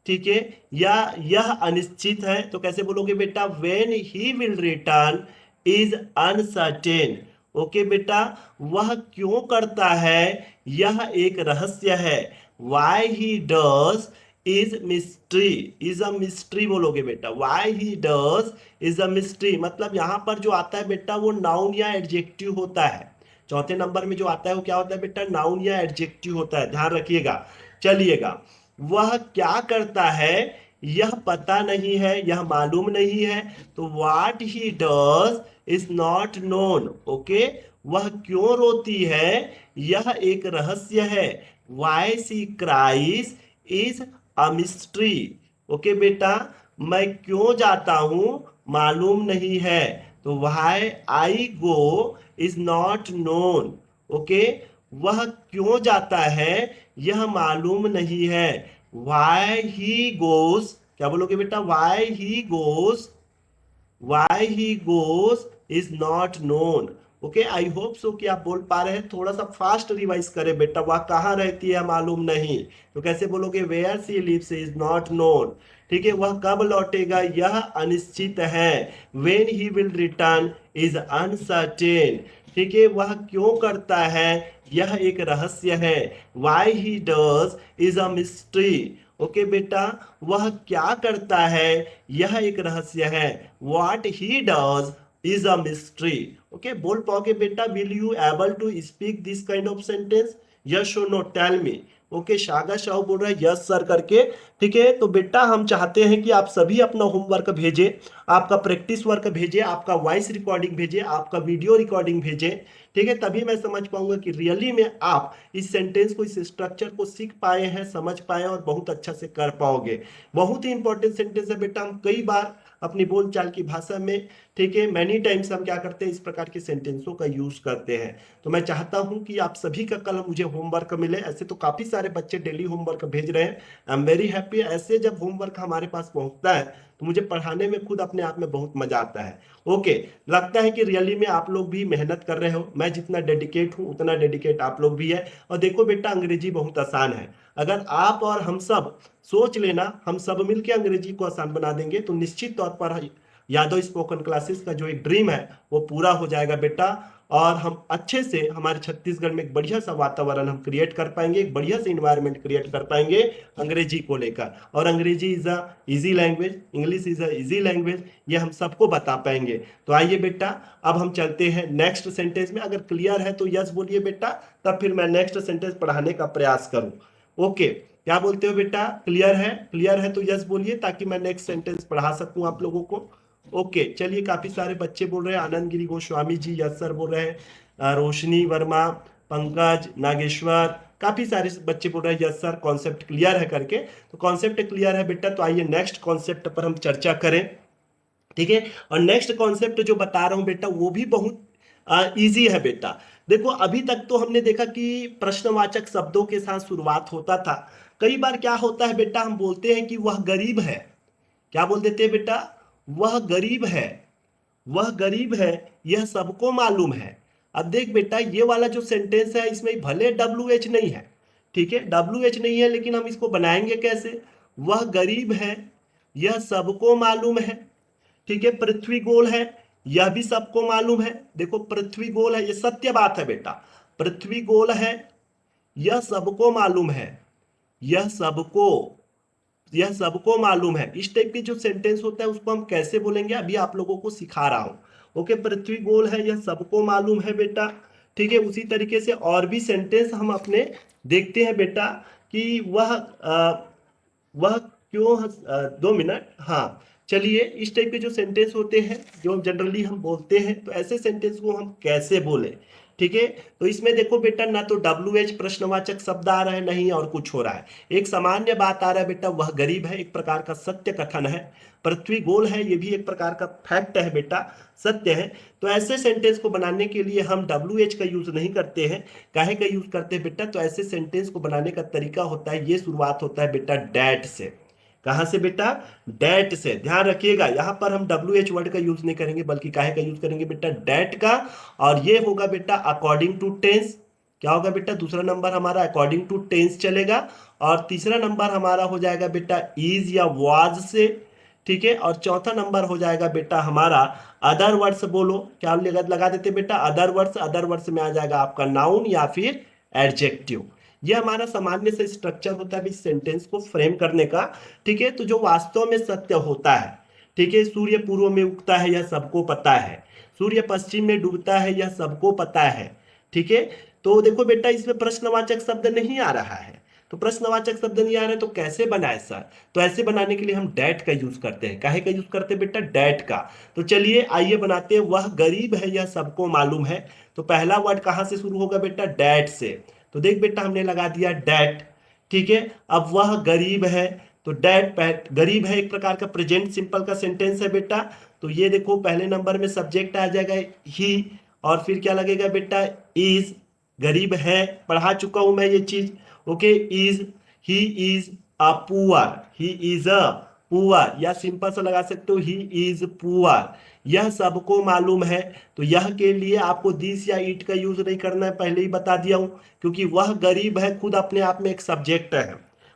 Speaker 1: ठीक है, या यह अनिश्चित है। तो कैसे बोलोगे बेटा, when he will return is uncertain. Okay बेटा, वह क्यों करता है, यह एक रहस्य है। Why he does is mystery. Is a mystery बोलोगे बेटा, Y he does is a mystery. मतलब यहां पर जो आता है बेटा वो नाउन या एडजेक्टिव होता है। चौथे नंबर में जो आता है वो क्या होता है बेटा, नाउन या एडजेक्टिव होता है, ध्यान रखिएगा। चलिएगा, वह क्या करता है, यह पता नहीं है, यह मालूम नहीं है। तो what he does is not known. Okay, वह क्यों रोती है, यह एक रहस्य है। Why she cries is a mystery. Okay बेटा, मैं क्यों जाता हूं मालूम नहीं है। तो why I go is not known. Okay, वह क्यों जाता है, यह मालूम नहीं है। वाई ही गोस, क्या बोलोगे बेटा, why he goes, why he goes is not known. Okay, I hope so कि आप बोल पा रहे हैं। थोड़ा सा फास्ट रिवाइज करें बेटा, वह कहाँ रहती है मालूम नहीं, तो कैसे बोलोगे, where she lives is not known. ठीक है, वह कब लौटेगा, यह अनिश्चित है। When he will return is uncertain. ठीक है, वह क्यों करता है, यह एक रहस्य है। Why he does is a mystery. Okay बेटा, वह क्या करता है, यह एक रहस्य है। What he does is a mystery. Okay, बोल पाओगे बेटा, will you able to speak this kind of sentence, yes और no, tell me. Okay, Shaga Shah बोल रहा है यस सर करके। ठीक है, तो बेटा हम चाहते हैं कि आप सभी अपना होमवर्क भेजें, आपका प्रैक्टिस वर्क भेजें, आपका वॉइस रिकॉर्डिंग भेजें, आपका वीडियो रिकॉर्डिंग भेजें। ठीक है, तभी मैं समझ पाऊंगा कि रियली में आप इस सेंटेंस को, इस स्ट्रक्चर को सीख पाए हैं, समझ पाए और बहुत अच्छा से कर पाओगे। बहुत ही इंपॉर्टेंट सेंटेंस है बेटा, हम कई बार अपनी बोलचाल की भाषा में, ठीक है, मैनी टाइम्स हम क्या करते हैं, इस प्रकार के सेंटेंसों का यूज करते हैं। तो मैं चाहता हूं कि आप सभी का कल मुझे होमवर्क मिले। ऐसे तो काफी सारे बच्चे डेली होमवर्क भेज रहे हैं, आई एम वेरी हैप्पी। ऐसे जब होमवर्क हमारे पास पहुंचता है तो मुझे पढ़ाने में खुद अपने आप में बहुत मजा आता है। ओके, लगता है कि रियली में आप लोग भी मेहनत कर रहे हो। मैं जितना डेडिकेट हूं उतना डेडिकेट आप लोग भी है। और देखो बेटा, अंग्रेजी बहुत आसान है। अगर आप और हम सब सोच लेना, हम सब मिलके अंग्रेजी को आसान बना देंगे, तो निश्चित तौर पर यादव स्पोकन क्लासेस का जो एक ड्रीम है वो पूरा हो जाएगा बेटा। और हम अच्छे से हमारे छत्तीसगढ़ में एक बढ़िया सा वातावरण हम क्रिएट कर पाएंगे, एक बढ़िया सा इन्वायरमेंट क्रिएट कर पाएंगे अंग्रेजी को लेकर। और अंग्रेजी is a easy language, English is a easy language, ये हम सबको बता पाएंगे। तो आइए बेटा, अब हम चलते हैं नेक्स्ट सेंटेंस में। अगर क्लियर है तो यस बोलिए बेटा, तब फिर मैं नेक्स्ट सेंटेंस पढ़ाने का प्रयास करूं। ओके, क्या बोलते हो बेटा? क्लियर है? क्लियर है तो यस बोलिए, ताकि मैं नेक्स्ट सेंटेंस पढ़ा सकूं आप लोगों को। ओके, चलिए, काफी सारे बच्चे बोल रहे हैं। आनंद गिरी गोस्वामी जी यस सर बोल रहे हैं, रोशनी वर्मा, पंकज, नागेश्वर, काफी सारे बच्चे बोल रहे हैं यस सर, कॉन्सेप्ट क्लियर है करके। तो कॉन्सेप्ट क्लियर है बेटा, तो आइए नेक्स्ट कॉन्सेप्ट पर हम चर्चा करें। ठीक है, और नेक्स्ट कॉन्सेप्ट जो बता रहा हूं बेटा वो भी बहुत इजी है बेटा। देखो, अभी तक तो हमने देखा कि प्रश्नवाचक शब्दों के साथ शुरुआत होता था। कई बार क्या होता है बेटा, हम बोलते हैं कि वह गरीब है। क्या बोल देते हैं बेटा? वह गरीब है। वह गरीब है, यह सबको मालूम है। अब देख बेटा, ये वाला जो सेंटेंस है इसमें भले डब्ल्यू एच नहीं है, ठीक है, डब्ल्यू एच नहीं है, लेकिन हम इसको बनाएंगे कैसे? वह गरीब है, यह सबको मालूम है। ठीक है, पृथ्वी गोल है, यह भी सबको मालूम है। देखो, पृथ्वी गोल है, ये सत्य बात है बेटा। पृथ्वी गोल है, यह सबको मालूम है। यह सबको यह सबको मालूम है। इस टाइप के जो सेंटेंस होता है उसको हम कैसे बोलेंगे, अभी आप लोगों को सिखा रहा हूं। ओके, पृथ्वी गोल है, यह सबको मालूम है बेटा। ठीक है, उसी तरीके से और भी सेंटेंस हम अपने देखते हैं बेटा, कि वह क्यों 2 मिनट, हाँ। चलिए, इस टाइप के जो सेंटेंस होते हैं जो जनरली हम बोलते हैं, तो ऐसे सेंटेंस को हम कैसे बोले? ठीक है, तो इसमें देखो बेटा, ना तो डब्ल्यू एच प्रश्नवाचक शब्द आ रहा है, नहीं और कुछ हो रहा है। एक सामान्य बात आ रहा है बेटा, वह गरीब है, एक प्रकार का सत्य कथन है। पृथ्वी गोल है, ये भी एक प्रकार का फैक्ट है बेटा, सत्य है। तो ऐसे सेंटेंस को बनाने के लिए हम डब्ल्यू एच का यूज नहीं करते हैं। काहे का यूज करते हैं बेटा? तो ऐसे सेंटेंस को बनाने का तरीका होता है, ये शुरुआत होता है बेटा डैट से। कहां से बेटा? डैट से। ध्यान रखिएगा, यहां पर हम डब्ल्यू एच वर्ड का यूज नहीं करेंगे, बल्कि काहे का यूज करेंगे बेटा? डैट का। और ये होगा बेटा अकॉर्डिंग टू टेंस। क्या होगा बेटा? दूसरा नंबर हमारा अकॉर्डिंग टू टेंस चलेगा। और तीसरा नंबर हमारा हो जाएगा बेटा इज या वाज से। ठीक है, और चौथा नंबर हो जाएगा बेटा हमारा अदर वर्ड्स। बोलो, क्या लगा देते बेटा? Other words. अदर वर्ड्स में आ जाएगा आपका नाउन या फिर एडजेक्टिव। ये हमारा सामान्य से स्ट्रक्चर होता है इस सेंटेंस को फ्रेम करने का। ठीक है, तो जो वास्तव में सत्य होता है, ठीक है, सूर्य पूर्व में उगता है, यह सबको पता है। सूर्य पश्चिम में डूबता है, यह सबको पता है। ठीक है, तो देखो बेटा, इसमें प्रश्नवाचक शब्द नहीं आ रहा है। तो प्रश्नवाचक शब्द नहीं आ रहा है तो कैसे बनाए सर? तो ऐसे बनाने के लिए हम डैट का यूज करते हैं। काहे का यूज करते हैं बेटा? डैट का। तो चलिए आइए बनाते हैं, वह गरीब है, यह सबको मालूम है। तो पहला वर्ड कहां से शुरू होगा बेटा? डैट से। तो देख बेटा, हमने लगा दिया डैट। ठीक है, अब वह गरीब है, तो डैट गरीब है एक प्रकार का प्रेजेंट सिंपल का सेंटेंस है बेटा। तो ये देखो, पहले नंबर में सब्जेक्ट आ जाएगा ही, और फिर क्या लगेगा बेटा? इज। गरीब है, पढ़ा चुका हूं मैं ये चीज। Okay, is, he is a poor, he is a poor, या सिंपल सा लगा सकते हो ही इज पुअर। यह सबको मालूम है। तो यह के लिए आपको दिस या इट का यूज नहीं करना है, पहले ही बता दिया हूं, क्योंकि वह गरीब है खुद अपने आप में एक सब्जेक्ट है।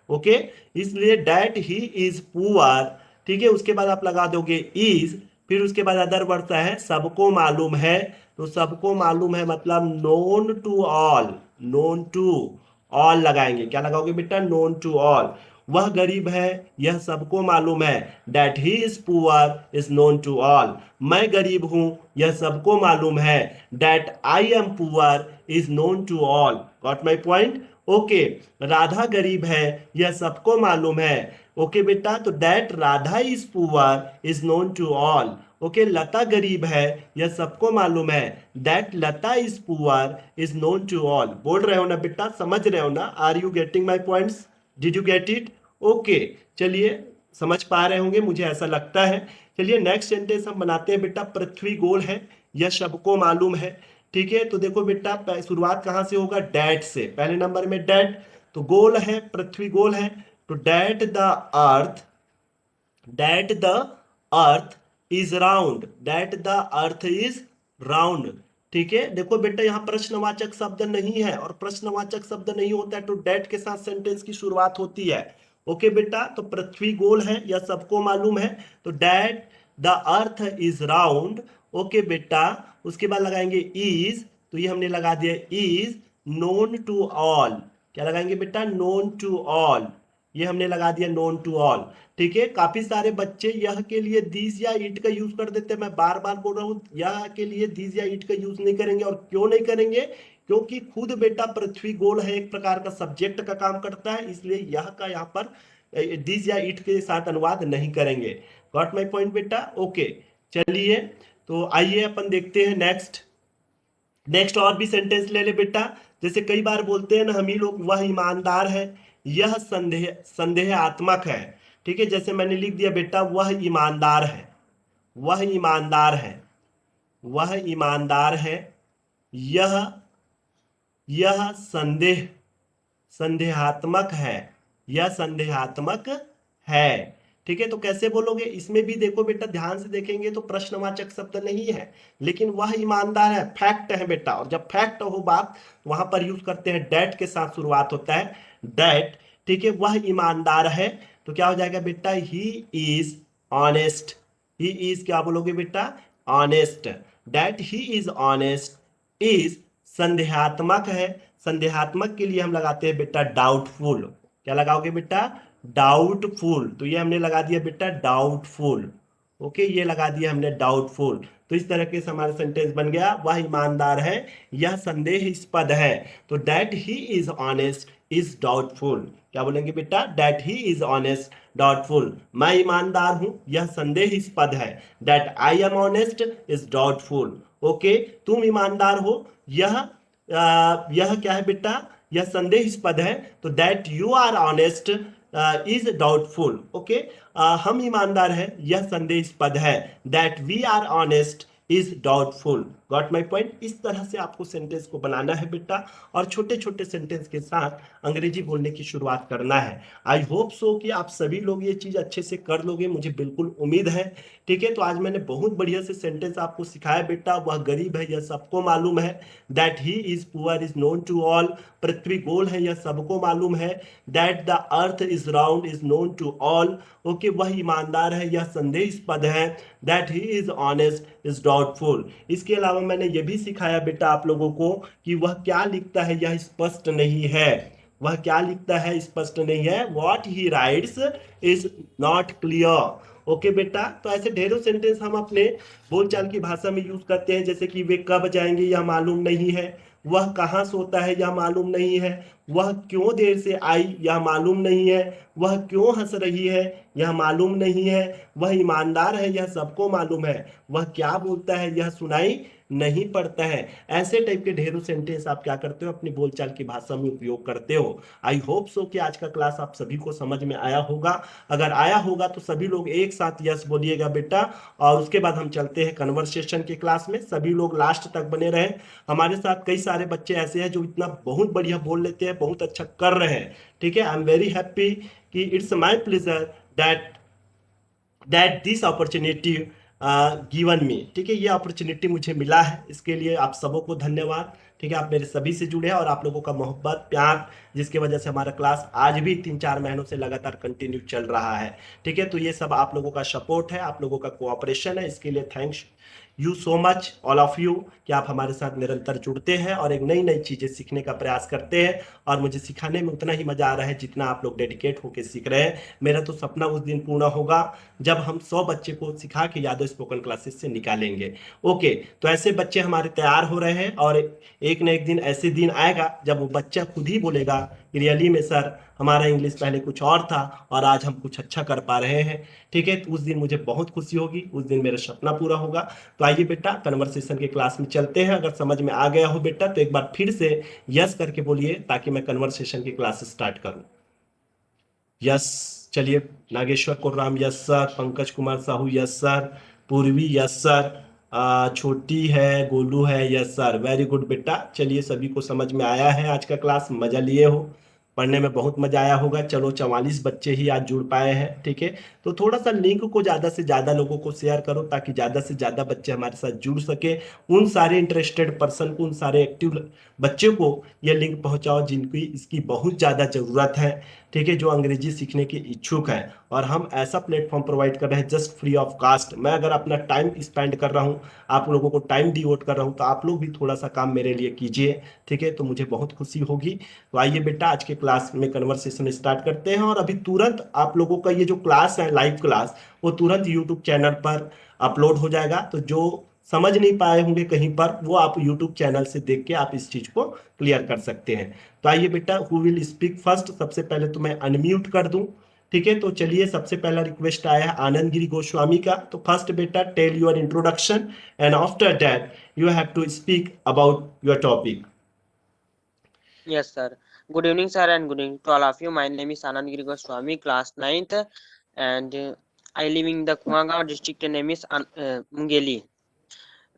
Speaker 1: ओके, इसलिए डैट ही इज पुअर। ठीक है, उसके बाद आप लगा दोगे इज, फिर उसके बाद अदर वर्ड्स है सबको मालूम है। तो सबको मालूम है मतलब known to all. Known to all लगाएंगे। क्या लगाओगे बेटा? Known to all. वह गरीब है, यह सबको मालूम है। That he is poor is known to all. मैं गरीब हूं, यह सबको मालूम है। That I am poor is known to all. Got my point? Okay, Radha गरीब है, यह सबको मालूम है। ओके बेटा, तो that Radha is poor is known to all. Okay, लता गरीब है, यह सबको मालूम है। That Lata is poor is known to all. बोल रहे हो ना बेटा? समझ रहे हो ना? Are you getting my points? Did you get it? Okay, चलिए, समझ पा रहे होंगे, मुझे ऐसा लगता है। चलिए नेक्स्ट सेंटेंस हम बनाते हैं बेटा, पृथ्वी गोल है, यह सबको मालूम है। ठीक है, तो देखो बेटा, शुरुआत कहां से होगा? डैट से। पहले नंबर में डैट, तो गोल है, पृथ्वी गोल है, तो that the earth is round. That the earth is round. ठीक है, देखो बेटा यहाँ प्रश्नवाचक शब्द नहीं है, और प्रश्नवाचक शब्द नहीं होता है तो डेट के साथ सेंटेंस की शुरुआत होती है। ओके बेटा, तो पृथ्वी गोल है यह सबको मालूम है, तो that the earth is round. Okay बेटा, उसके बाद लगाएंगे इज, तो ये हमने लगा दिया इज नोन टू ऑल। क्या लगाएंगे बेटा? नोन टू ऑल, ये हमने लगा दिया नोन टू ऑल। ठीक है, काफी सारे बच्चे यह के लिए दिस या इट का यूज कर देते हैं। मैं बार बार बोल रहा हूँ, यह के लिए दिस या इट का यूज नहीं करेंगे। और क्यों नहीं करेंगे? क्योंकि खुद बेटा पृथ्वी गोल है एक प्रकार का सब्जेक्ट का काम करता है, इसलिए यह का यहाँ पर दिस या इट के साथ अनुवाद नहीं करेंगे। गॉट माई पॉइंट बेटा? ओके, चलिए तो आइए अपन देखते हैं नेक्स्ट। नेक्स्ट और भी सेंटेंस ले ले बेटा। जैसे कई बार बोलते हैं ना हम ही लोग, वह ईमानदार है, यह संदेह संदेहात्मक है। ठीक है, जैसे मैंने लिख दिया बेटा, वह ईमानदार है, वह ईमानदार है, वह ईमानदार है, यह यह संदेहात्मक है, यह संदेहात्मक है। ठीक है, तो कैसे बोलोगे? इसमें भी देखो बेटा, ध्यान से देखेंगे तो प्रश्नवाचक शब्द नहीं है, लेकिन वह ईमानदार है, फैक्ट है बेटा। और जब फैक्ट हो बात, वहां पर यूज करते हैं डेट के साथ शुरुआत होता है, डेट। ठीक है, वह ईमानदार है, तो क्या हो जाएगा बेटा? He is honest. He is क्या बोलोगे बेटा? Honest. That he is honest is संदेहात्मक है। संदेहात्मक के लिए हम लगाते हैं बेटा डाउटफुल। क्या लगाओगे बेटा? डाउटफुल। तो ये हमने लगा दिया बेटा डाउटफुल। ओके, ये लगा दिया हमने डाउटफुल। तो इस तरह के से हमारा सेंटेंस बन गया, वह ईमानदार है, यह संदेहास्पद है। तो that he is honest is doubtful. क्या बोलेंगे बेटा? That he is honest doubtful. मैं ईमानदार हूं, यह संदेहास्पद है। That I M honest is doubtful. Okay, तुम ईमानदार हो, यह क्या है बेटा? यह संदेहास्पद है। तो that you are honest is doubtful. Okay, हम ईमानदार हैं, यह संदेहास्पद है। That we are honest is doubtful. Got my point? इस तरह से आपको सेंटेंस को बनाना है बेटा, और छोटे छोटे सेंटेंस के साथ अंग्रेजी बोलने की शुरुआत करना है। आई होप सो कि आप सभी लोग ये चीज अच्छे से कर लोगे, मुझे बिल्कुल उम्मीद है। ठीक है, तो आज मैंने बहुत बढ़िया से सेंटेंस आपको सिखाया बेटा। वह गरीब है, यह सबको मालूम है। That he is poor is known to all. पृथ्वी गोल है, यह सबको मालूम है। That the earth is round is known to all. Okay, वह ईमानदार है, यह संदेहास्पद है। That he is honest is doubtful. इसके अलावा मैंने यह भी सिखाया बेटा आप लोगों को कि वह क्या लिखता है यह स्पष्ट नहीं है। वह क्या लिखता है स्पष्ट नहीं है। What he rights is not clear. Okay बेटा, तो ऐसे ढेरों सेंटेंस हम अपने बोलचाल की भाषा में यूज करते हैं, जैसे कि वे कब जाएंगे यह मालूम नहीं है, वह कहाँ सोता है यह मालूम नहीं है, वह क्यों देर से आई यह मालूम नहीं है, वह क्यों हंस रही है यह मालूम नहीं है, वह ईमानदार है यह सबको मालूम है, वह क्या बोलता है यह सुनाई नहीं पड़ता है। ऐसे टाइप के ढेरों सेंटेंस आप क्या करते हो? अपनी बोलचाल की भाषा में उपयोग करते हो। आई होप सो कि आज का क्लास आप सभी को समझ में आया होगा। अगर आया होगा तो सभी लोग एक साथ यस बोलिएगा बेटा, और उसके बाद हम चलते हैं कन्वर्सेशन के क्लास में। सभी लोग लास्ट तक बने रहें। हमारे साथ कई सारे बच्चे ऐसे हैं जो इतना बहुत बढ़िया बोल लेते हैं, बहुत अच्छा कर रहे हैं। ठीक है, आई एम वेरी हैप्पी कि it's my pleasure that this opportunity given me. ठीक है, ये अपॉर्चुनिटी मुझे मिला है, इसके लिए आप सबों को धन्यवाद। ठीक है, आप मेरे सभी से जुड़े हैं, और आप लोगों का मोहब्बत प्यार, जिसकी वजह से हमारा क्लास आज भी 3-4 महीनों से लगातार कंटिन्यू चल रहा है। ठीक है, तो ये सब आप लोगों का सपोर्ट है, आप लोगों का कोऑपरेशन है, इसके लिए thanks you so much all of you, कि आप हमारे साथ निरंतर जुड़ते हैं और एक नई नई चीजें सीखने का प्रयास करते हैं। और मुझे सिखाने में उतना ही मजा आ रहा है जितना आप लोग डेडिकेट होकर सीख रहे हैं। मेरा तो सपना उस दिन पूर्ण होगा जब हम 100 बच्चे को सिखा के यादव स्पोकन क्लासेस से निकालेंगे। ओके, तो ऐसे बच्चे हमारे तैयार हो रहे हैं, और एक न एक दिन ऐसे दिन आएगा जब वो बच्चा खुद ही बोलेगा कि रियली में सर, हमारा इंग्लिश पहले कुछ और था और आज हम कुछ अच्छा कर पा रहे हैं। ठीक है, तो उस दिन मुझे बहुत खुशी होगी, उस दिन मेरा सपना पूरा होगा। तो आइए बेटा, कन्वर्सेशन के क्लास में चलते हैं। अगर समझ में आ गया हो बेटा तो एक बार फिर से यस करके बोलिए, ताकि मैं कन्वर्सेशन की क्लास स्टार्ट करूं। यस, चलिए। Nageshwar Korram yes sir, Pankaj Kumar Sahu yes sir, Purvi yes sir, छोटी है, गोलू है यस सर। वेरी गुड बेटा, चलिए सभी को समझ में आया है, आज का क्लास मजा लिए हो। पढ़ने में बहुत मजा आया होगा। चलो 44 बच्चे ही आज जुड़ पाए हैं, ठीक है। तो थोड़ा सा लिंक को ज्यादा से ज्यादा लोगों को शेयर करो ताकि ज्यादा से ज्यादा बच्चे हमारे साथ जुड़ सके। उन सारे इंटरेस्टेड पर्सन को, उन सारे एक्टिव बच्चों को ये लिंक पहुंचाओ जिनकी इसकी बहुत ज्यादा जरूरत है, ठीक है, जो अंग्रेजी सीखने के इच्छुक हैं। और हम ऐसा प्लेटफॉर्म प्रोवाइड कर रहे हैं जस्ट फ्री ऑफ कास्ट। मैं अगर अपना टाइम स्पेंड कर रहा हूँ, आप लोगों को टाइम डिवोट कर रहा हूँ, तो आप लोग भी थोड़ा सा काम मेरे लिए कीजिए, ठीक है, तो मुझे बहुत खुशी होगी। तो आइए बेटा, आज के क्लास में कन्वर्सेशन स्टार्ट करते हैं। और अभी तुरंत आप लोगों का ये जो क्लास है, लाइव क्लास, वो तुरंत यूट्यूब चैनल पर अपलोड हो जाएगा। तो जो समझ नहीं पाए होंगे कहीं पर, वो आप यूट्यूब चैनल से देख के आप इस चीज को क्लियर कर सकते हैं। तो आइए बेटा, हु विल स्पीक फर्स्ट? सबसे पहले तो मैं अनम्यूट कर दूं, ठीक है। तो चलिए, सबसे पहला रिक्वेस्ट आया है आनंद गिरी गोस्वामी का। तो फर्स्ट बेटा, tell your introduction and after that you have to speak about your topic.
Speaker 2: Yes, sir. Good evening, sir, and good evening to all of you. My name is Anand Giri Goswami, class 9th, and I live in the Kumagaon district. Name is Mungeli.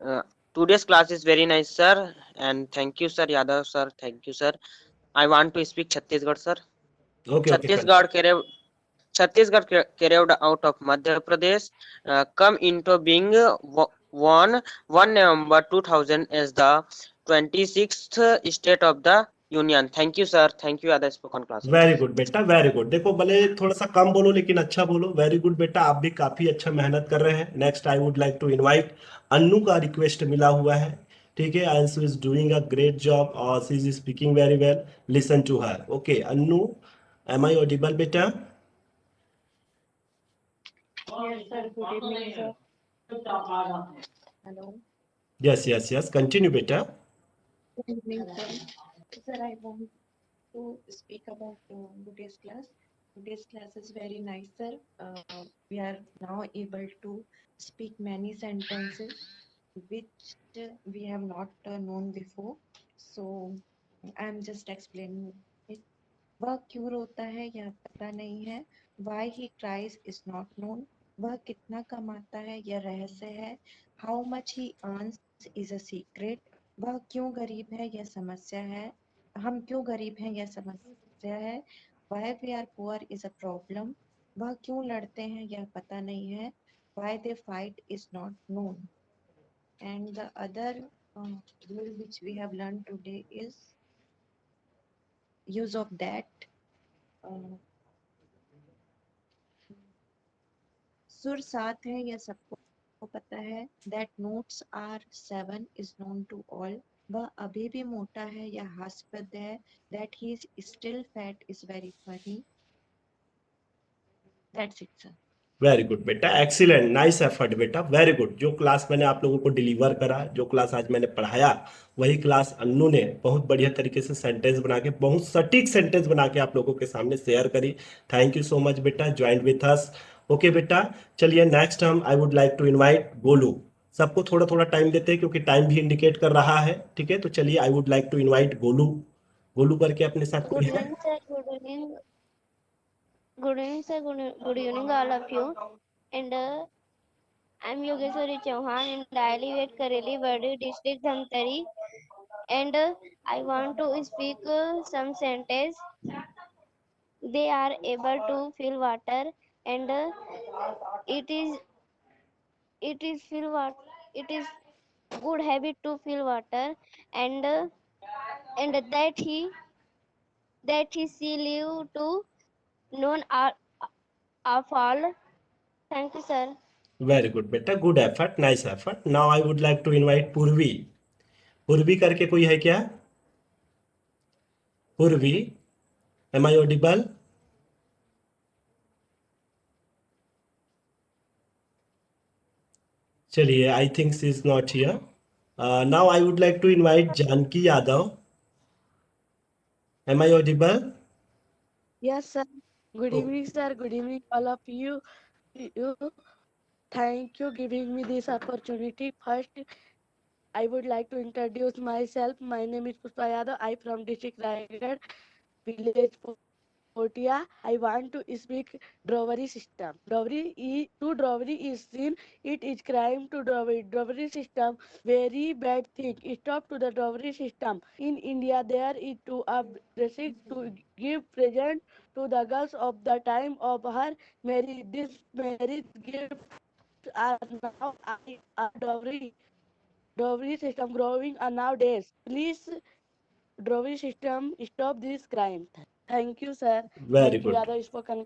Speaker 2: Uh, Today's class is very nice, sir, and thank you, sir, Yadav, sir. Thank you, sir. I want to speak Chhattisgarh, sir.
Speaker 1: Okay okay.
Speaker 2: Chhattisgarh carried carried out of Madhya Pradesh, come into being one November 2000 as the 26th state of the Union. Thank you, sir. Thank you, other spoken
Speaker 1: very
Speaker 2: classes.
Speaker 1: Good बेटा, very good. देखो, भले थोड़ा सा कम बोलो लेकिन अच्छा बोलो। Very good बेटा, आप भी काफी अच्छा मेहनत कर रहे हैं। Next I would like to invite Annu का रिक्वेस्ट मिला हुआ है, ठीक है। Anshu is doing a great job और she is speaking very well. Listen to her. Okay Annu, am I audible बेटा?
Speaker 3: Yes, sir. Good evening, sir. Hello.
Speaker 1: Yes yes yes, continue बेटा।
Speaker 3: Good evening, sir. Sir, I want to speak about today's class. Today's class is very nice, sir. We are now able to speak many sentences which we have not known before. So, I'm just explaining it. वह क्यों रोता है यह पता नहीं है। Why he cries is not known. वह कितना कमाता है यह रहस्य है। How much he earns is a secret. वह क्यों गरीब है यह समस्या है। हम क्यों गरीब हैं यह समस्या है। Why we are poor is a problem. वह क्यों लड़ते हैं यह पता नहीं है। Why they fight is not known. And the other rule which we have learned today is use of that. सुर सात है यह सबको पता है। That notes are seven is known to all. वह अभी भी मोटा है यह हास्यपद है। That he is still fat is very funny. That's it, sir.
Speaker 1: Very good बेटा, एक्सीलेंट, नाइस एफर्ट बेटा, वेरी गुड। जो क्लास मैंने आप लोगों को डिलीवर करा, जो क्लास आज मैंने पढ़ाया, वही क्लास अन्नू ने बहुत बढ़िया तरीके से सेंटेंस बना के, बहुत सटीक सेंटेंस बना के आप लोगों के सामने शेयर करी। थैंक यू सो मच बेटा, ज्वाइन विथ अस। ओके बेटा, चलिए नेक्स्ट हम I would like to invite Golu. सबको थोड़ा थोड़ा टाइम देते हैं क्योंकि टाइम भी इंडिकेट कर रहा है, ठीक है। तो चलिए, I would like to invite Golu. Golu करके अपने साथ कोई
Speaker 4: Good
Speaker 1: है?
Speaker 4: evening, sir. Good evening, sir. Good evening, all of you. And I'm Yogeshwari Chauhan and I live at Kareli Badi district, Dhamtari. And I want to speak some sentence. They are able to fill water, and it is it is fill water. It is good habit to fill water, and and that he see live to known of all. Thank you, sir.
Speaker 1: Very good बेटा, good effort, nice effort. Now I would like to invite Purvi. Purvi करके कोई है क्या? पूर्वी, M I audible? चलिए, I think she is not here. Now I would like to invite Janki Yadav. Am I audible?
Speaker 5: Yes, sir. Good evening, sir. Good evening, all of you. You. Thank you giving me this opportunity. First, I would like to introduce myself. My name is Pushpa Yadav. I from district Raigad, village Kotia. I want to speak dowry system. Dowry is sin. It is crime to dowry. Dowry system very bad thing. Stop to the dowry system. In India, there is to a basic to give present to the girls of the time of her marriage. This marriage gifts are now a dowry system growing nowadays. Please, dowry system, stop this crime. Thank you, sir.
Speaker 1: Very
Speaker 5: Thank you,
Speaker 1: good,
Speaker 5: Yadav spoken.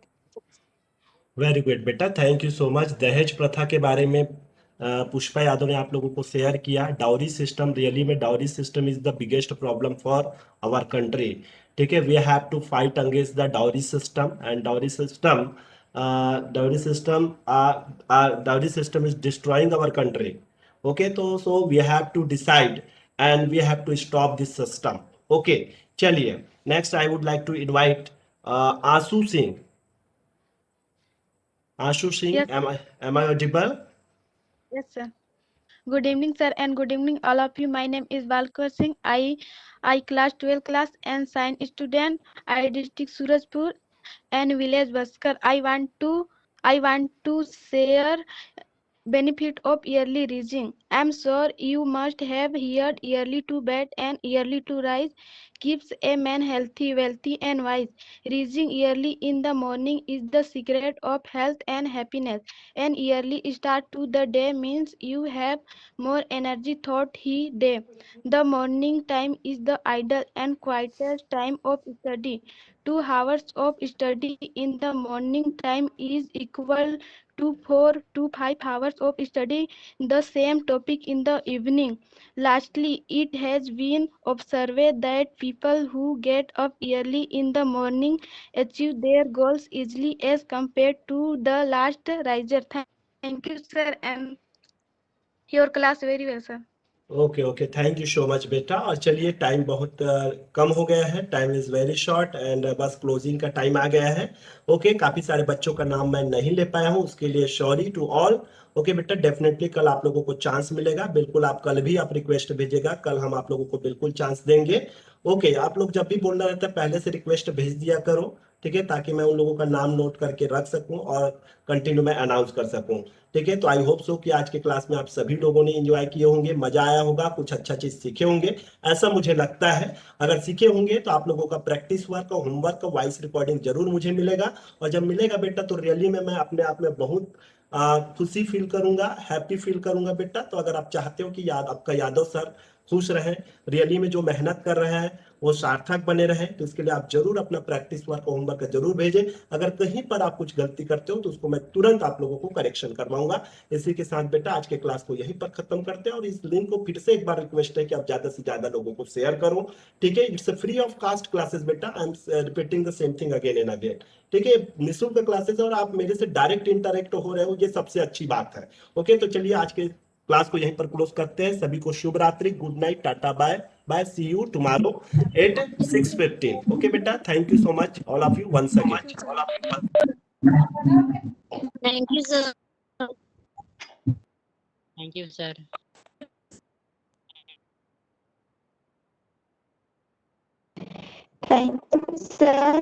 Speaker 1: Very good बेटा, thank you so much. दहेज प्रथा के बारे में पुष्पा यादव ने आप लोगों को शेयर किया। डाउरी सिस्टम, रियली में dowry system is the biggest problem for our country. ठीक है, we have to fight against the dowry system and dowry system is destroying our country. Okay, तो so we have to decide and we have to stop this system. Okay, चलिए next I would like to invite Ashu Singh. Ashu Singh,
Speaker 6: Yes,
Speaker 1: am I audible?
Speaker 6: yes, sir. Good evening, sir, and good evening, all of you. My name is Balkar Singh. I class 12 class and science student. I district Surajpur and village Baskar. I want to share benefit of yearly rising. I'm sure you must have heard yearly to bed and yearly to rise keeps a man healthy, wealthy, and wise. Rising yearly in the morning is the secret of health and happiness. An yearly start to the day means you have more energy throughout the day. The morning time is the idle and quietest time of study. 2 hours of study in the morning time is equal to 4 to 5 hours of study the same topic in the evening. Lastly, it has been observed that people who get up early in the morning achieve their goals easily as compared to the last riser. Thank you, sir, and your class very well, sir.
Speaker 1: Okay okay, thank you so much बेटा। और चलिए, time बहुत कम हो गया है, time is very short and बस closing का time आ गया है। ओके, काफ़ी सारे बच्चों का नाम मैं नहीं ले पाया हूँ, उसके लिए सॉरी टू ऑल। ओके बेटा, डेफिनेटली कल आप लोगों को चांस मिलेगा। बिल्कुल, आप कल भी आप रिक्वेस्ट भेजिएगा, कल हम आप लोगों को बिल्कुल चांस देंगे। ओके, आप लोग जब भी बोलना रहता है पहले से रिक्वेस्ट भेज दिया करो, ठीक है, ताकि मैं उन लोगों का नाम नोट करके रख सकूं और कंटिन्यू में अनाउंस कर सकूं। ठीक है, तो आई होप सो कि आज के क्लास में आप सभी लोगों ने एंजॉय किए होंगे, मजा आया होगा, कुछ अच्छा चीज सीखे होंगे, ऐसा मुझे लगता है। अगर सीखे होंगे तो आप लोगों का प्रैक्टिस वर्क और होमवर्क और वॉइस रिकॉर्डिंग जरूर मुझे मिलेगा। और जब मिलेगा बेटा तो रियली में मैं अपने आप में बहुत खुशी फील करूंगा, हैप्पी फील करूंगा बेटा। तो अगर आप चाहते हो कि आपका यादव सर खुश रहे, रियली में जो मेहनत कर रहे हैं वो सार्थक बने रहे, तो इसके लिए आप जरूर अपना प्रैक्टिस वर्क और होमवर्क जरूर भेजें। अगर कहीं पर आप कुछ गलती करते हो तो उसको मैं तुरंत आप लोगों को करेक्शन करवाऊंगा। इसी के साथ बेटा आज के क्लास को यहीं पर खत्म करते हैं, और इस लिंक को फिर से एक बार रिक्वेस्ट है कि आप ज्यादा से ज्यादा लोगों को शेयर करो। ठीक है, it's free of cost classes बेटा, I am repeating the same thing again and again. ठीक है, निःशुल्क क्लासेस और आप मेरे से डायरेक्ट इंटरेक्ट हो रहे हो, ये सबसे अच्छी बात है। ओके, तो चलिए आज के क्लास को यहीं पर क्लोज करते हैं। सभी को शुभ रात्रि, good night, tata, bye bye, see you tomorrow at 6:15। Okay बेटा, thank you so much all of you once
Speaker 5: Thank you, sir.
Speaker 1: Again.
Speaker 4: Thank you, sir.
Speaker 7: Thank you, sir.
Speaker 4: Thank you, sir.